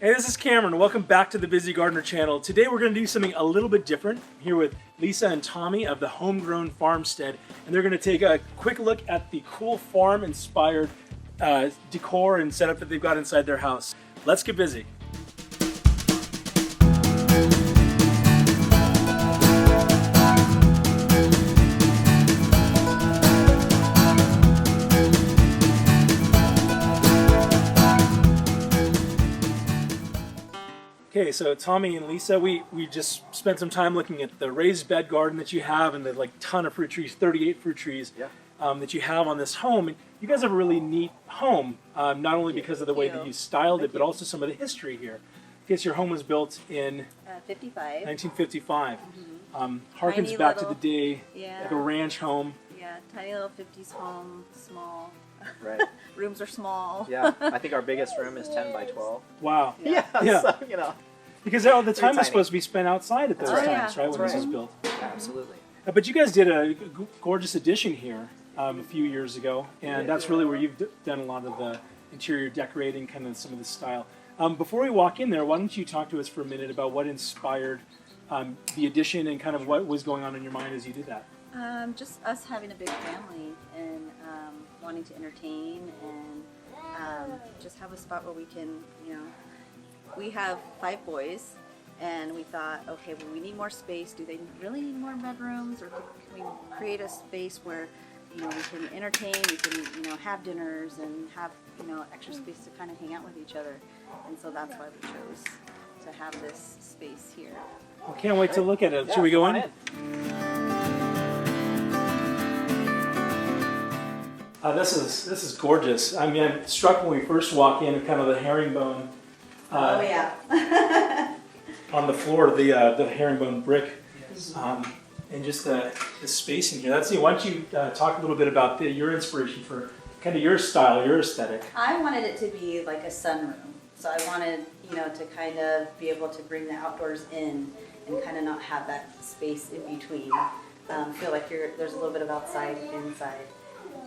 Hey, this is Cameron. Welcome back to the Busy Gardener channel. Today we're going to do something a little bit different. I'm here with Lisa and Tommy of the Homegrown Farmstead, and they're going to take a quick look at the cool farm-inspired decor and setup that they've got inside their house. Let's get busy. Okay, so Tommy and Lisa, we just spent some time looking at the raised bed garden that you have and the ton of fruit trees, 38 fruit trees that you have on this home. And you guys have a really neat home, not only because of the way that you styled it, but also some of the history here. I guess your home was built in 1955. Harkens back to the day, like a ranch home. Yeah, tiny little 50s home, small. Right. Rooms are small. Yeah, I think our biggest room is 10 by 12. Wow. Yeah. So, you know. Because all the time was supposed to be spent outside at those times, right, when this was built. Yeah, absolutely. But you guys did a gorgeous addition here a few years ago, and that's really where you've done a lot of the interior decorating, kind of some of the style. Before we walk in there, why don't you talk to us for a minute about what inspired the addition and kind of what was going on in your mind as you did that? Just us having a big family and wanting to entertain and just have a spot where we can, we have 5 boys, and we thought, okay, well, we need more space. Do they really need more bedrooms, or can we create a space where, we can entertain, we can, have dinners and have, extra space to kind of hang out with each other. And so that's why we chose to have this space here. I can't wait to look at it. Should we go in? This is gorgeous. I mean, I'm struck when we first walk in, kind of the herringbone. Oh yeah. On the floor, the herringbone brick, and just the space in here. That's neat. Why don't you talk a little bit about your inspiration for kind of your style, your aesthetic? I wanted it to be like a sunroom, so I wanted to kind of be able to bring the outdoors in and kind of not have that space in between. Feel like there's a little bit of outside and inside.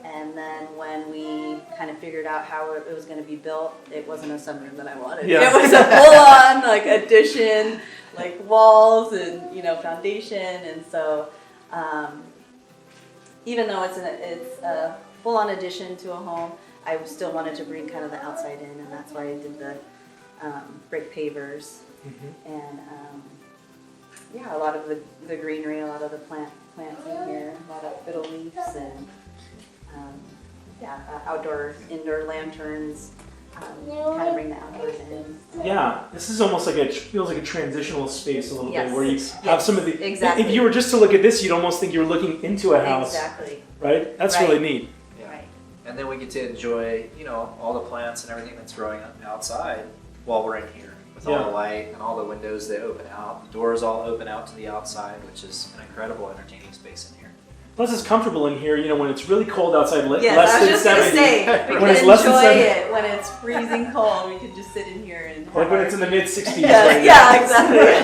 And then when we kind of figured out how it was going to be built, it wasn't a sunroom that I wanted. Yeah. It was a full-on like addition, like walls and foundation. And so even though it's a full-on addition to a home, I still wanted to bring kind of the outside in, and that's why I did the brick pavers and a lot of the greenery, a lot of the plants in here, a lot of fiddle leaves and. Indoor lanterns, kind of bring the outdoors in. Yeah, this is almost like feels like a transitional space a little bit, where you have some of the. Exactly. If you were just to look at this, you'd almost think you're looking into a house. Exactly. Right? That's really neat. Yeah. Right. And then we get to enjoy, all the plants and everything that's growing outside while we're in here, with all the light and all the windows that open out. The doors all open out to the outside, which is an incredible entertaining space in here. Plus, it's comfortable in here. When it's really cold outside, less I was than just 70. Gonna say, we can enjoy it when it's freezing cold. We can just sit in here and. Like when it's in the mid-60s. Exactly.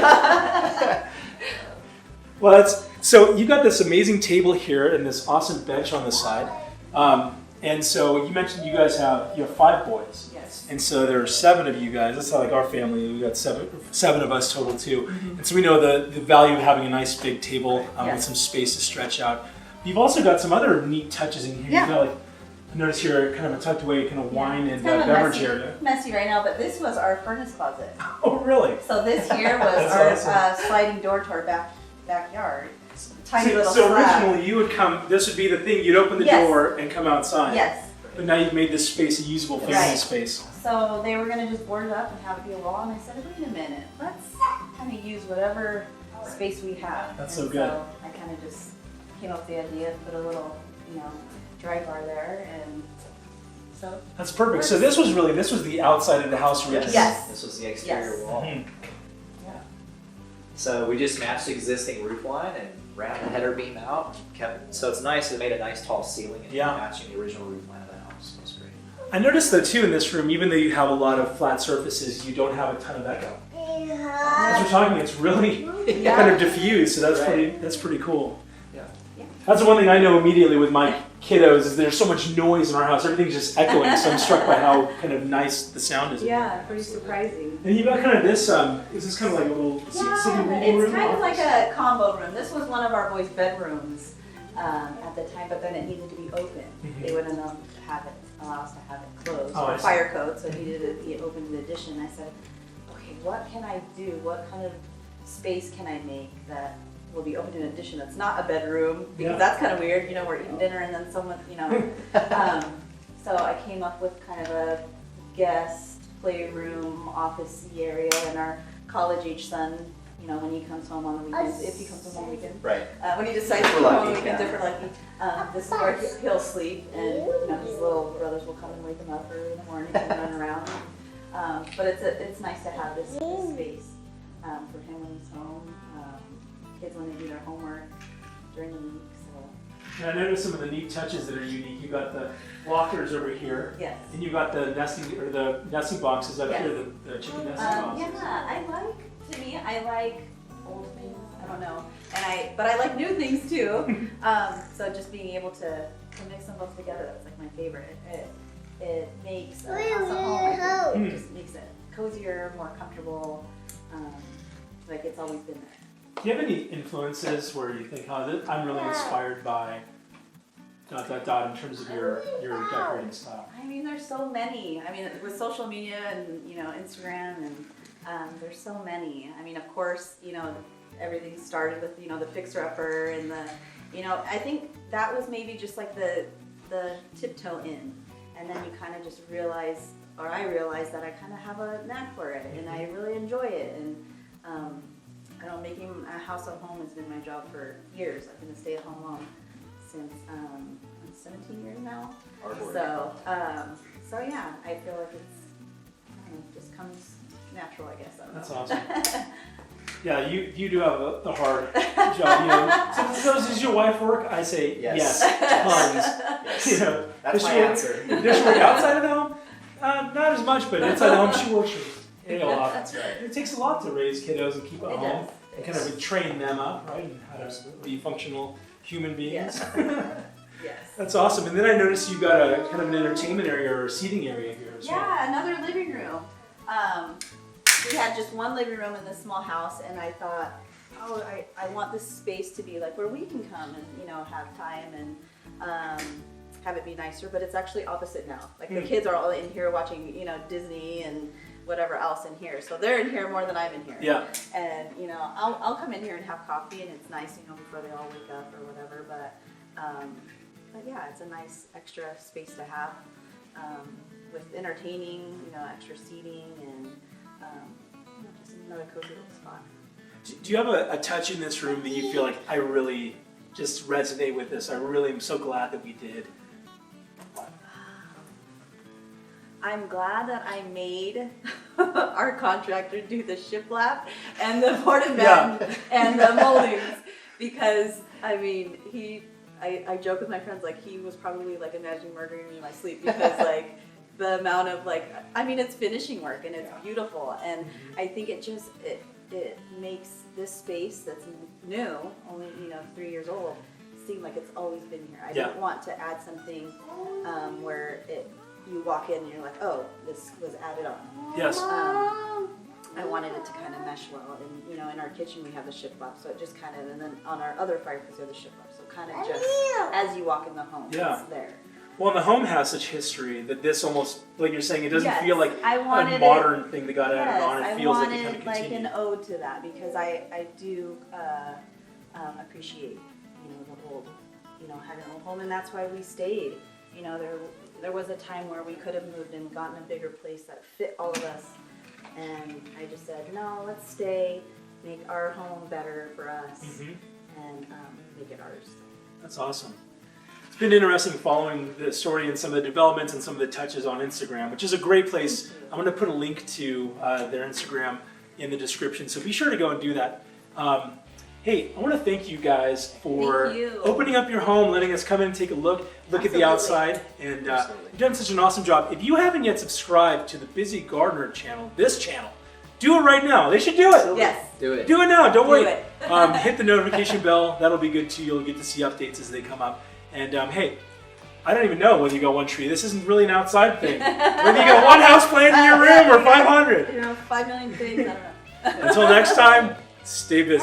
Well, so you've got this amazing table here and this awesome bench on the side. And so you mentioned you guys have 5 boys. Yes. And so there are 7 of you guys. That's not like our family. We got seven of us total too. And so we know the value of having a nice big table with some space to stretch out. You've also got some other neat touches in here. You've got I notice here kind of a tucked away kind of wine and beverage area. Messy right now, but this was our furnace closet. Oh, really? So this here was our sliding door to our backyard. Tiny little slab. Originally you would come, this would be the thing, you'd open the door and come outside. Yes. But now you've made this space a usable family space. So they were going to just board it up and have it be a wall, and I said, wait a minute, let's kind of use whatever space we have. That's so good. So I kind of just came up with the idea, put a little, dry bar there, and so. That's perfect. So this was the outside of the house originally. Yes. This was the exterior wall. Mm-hmm. Yeah. So we just matched the existing roof line and ran the header beam out. So it's nice. It made a nice tall ceiling and matching the original roof line of the house. It was great. I noticed though too in this room, even though you have a lot of flat surfaces, you don't have a ton of echo. As we're talking, it's really kind of diffused. So that's pretty cool. Yeah. That's the one thing I know immediately with my kiddos is there's so much noise in our house. Everything's just echoing. So I'm struck by how kind of nice the sound is. Yeah, pretty surprising. And you've got kind of this, is this kind of like a little city reading room? It's kind of like a combo room. This was one of our boys' bedrooms at the time, but then it needed to be open. They wouldn't allow us to have it closed. Oh, I see. Fire code, so it needed to be open in the addition. I said, okay, what can I do? What kind of space can I make that will be open in an addition that's not a bedroom? Because that's kind of weird. You know, we're eating dinner and then someone, you know. So I came up with kind of a guest playroom, office-y area, and our college-age son, you know, when he comes home on the weekends, if he comes home on the weekend, Right. when he decides to come home on the weekends, if we're lucky, this is where he'll sleep, and you know, his little brothers will come and wake him up early in the morning and run around. But it's nice to have this space for him when he's home. Kids when they do their homework during the week. So. And I noticed some of the neat touches that are unique. You got the lockers over here. Yes. And you got the nesting boxes up here, the chicken nesting boxes. Yeah, I like old things. I don't know, but I like new things too. So just being able to mix them both together, that's like my favorite. It makes a house a home. It just makes it cozier, more comfortable. Like it's always been there. Do you have any influences where you think, oh, I'm really inspired by ... in terms of your decorating style? I mean, there's so many. I mean, with social media and, you know, Instagram and there's so many. I mean, of course, you know, everything started with, you know, the fixer-upper and the, you know, I think that was maybe just like the tiptoe in. And then you kind of just realize, or I realized that I kind of have a knack for it and I really enjoy it. And I know making a house at home has been my job for years. I've been a stay-at-home mom since 17 years now. So yeah, I feel like it just comes natural, I guess. That's awesome. Yeah, you do have a hard job. You know, so does your wife work? I say yes, tons. Yes. You know, That's my answer. Does she work outside of the home? Not as much, but inside the home she works a lot. That's right. It takes a lot to raise kiddos and keep at home does. and kind of train them up, right, and how to be functional human beings. Yes. That's awesome. And then I noticed you got a kind of an entertainment area or a seating area here as well. Yeah, another living room. We had just one living room in this small house, and I thought, oh, I want this space to be like where we can come and, you know, have time and have it be nicer. But it's actually opposite now. Like the kids are all in here watching, you know, Disney and whatever else in here. So they're in here more than I'm in here. Yeah. And, you know, I'll come in here and have coffee, and it's nice, you know, before they all wake up or whatever. But yeah, it's a nice extra space to have with entertaining, you know, extra seating and you know, just another cozy little spot. Do you have a touch in this room that you feel like I really just resonate with this? I really am so glad that we did. I'm glad that I made our contractor do the shiplap and the porta bed and the moldings because I mean I joke with my friends like he was probably like imagining murdering me in my sleep because like the amount of like I mean it's finishing work and it's beautiful and I think it just it makes this space that's new, only, you know, 3 years old, seem like it's always been here. I didn't want to add something where you walk in and you're like, oh, this was added on. Yes. I wanted it to kind of mesh well, and you know, in our kitchen we have the shiplap, so it just kind of, and then on our other fireplace are the shiplap, so kind of just as you walk in the home, it's there. Well, the home has such history that this almost, like you're saying, it doesn't feel like a modern thing that got added on. It feels like it kind of continued. I wanted like an ode to that because I do appreciate, you know, the old, you know, having an old home, and that's why we stayed. You know, there was a time where we could have moved and gotten a bigger place that fit all of us, and I just said, no, let's stay, make our home better for us, and make it ours. That's awesome. It's been interesting following the story and some of the developments and some of the touches on Instagram, which is a great place. I'm going to put a link to their Instagram in the description, so be sure to go and do that. Hey, I want to thank you guys for opening up your home, letting us come in and take a look at the outside, and you've done such an awesome job. If you haven't yet subscribed to the Busy Gardener channel, this channel, do it right now. They should do it. Yes. Do it. Do it now. Don't wait. Hit the notification bell. That'll be good too. You'll get to see updates as they come up. And hey, I don't even know whether you got one tree. This isn't really an outside thing. Whether you got one house plant in your room or 500. You know, 5 million things. I don't know. Until next time, stay busy.